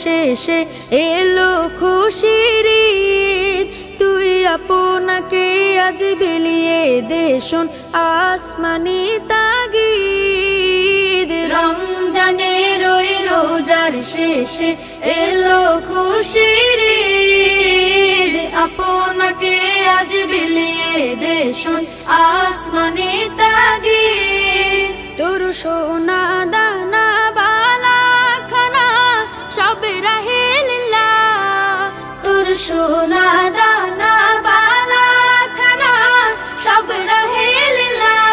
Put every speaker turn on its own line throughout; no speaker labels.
শেষে এলো খুশির ঈদ। তুই আপনাকে আজ বিলিয়ে দে শোন আসমানি তাগিদ। রমজানের ওই রোজার শেষে এলো খুশির ঈদ। আপনাকে আজ বিলিয়ে দে শোন আসমানি তাগিদ। তোর সোনা দানা বালা খানা সব রাহে লিল্লাহ। তোর সোনা দানা বালা খানা সব রাহে লিল্লাহ।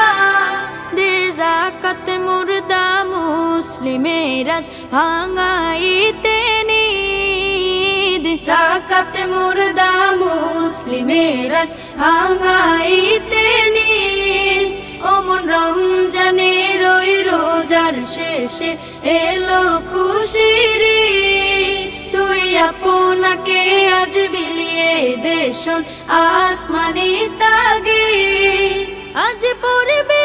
দে যাকাত মুর্দা মুসলিমের আজ ভাঙাইতে নিদ। যাকাত মুর্দা মুসলিমের আজ ভাঙাইতে নিদ। ওমন রমজানের ওই রোজার শেষে এলো খুশির ঈদ। তুই আপনাকে আজ বিলিয়ে দে শোন আসমানি তাগিদ। আজ পড়বে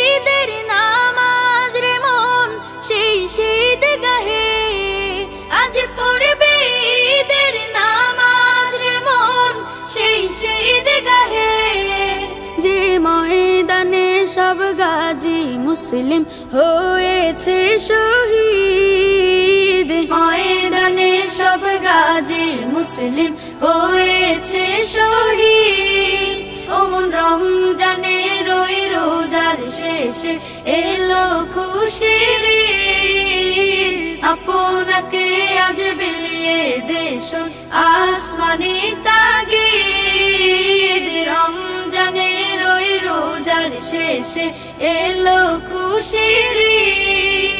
ঈদের নামাজ রে মন সেই শীত গাহে। আজ পড়বে ঈদের নামাজ রে মন সেই শীত গাহে। যে ময়দানে সব গাজী মুসলিম হয়েছে শহীদ। ময়দানে সব গাজী মুসলিম হয়েছে শহীদ। ওমন রমজানের ওই রোজার শেষে এলো খুশির ঈদ। আপনাকে আজ বিলিয়ে দে শোন আসমানি তাগিদ। রমজানের ওই রোজার শেষে এলো খুশির ঈদ।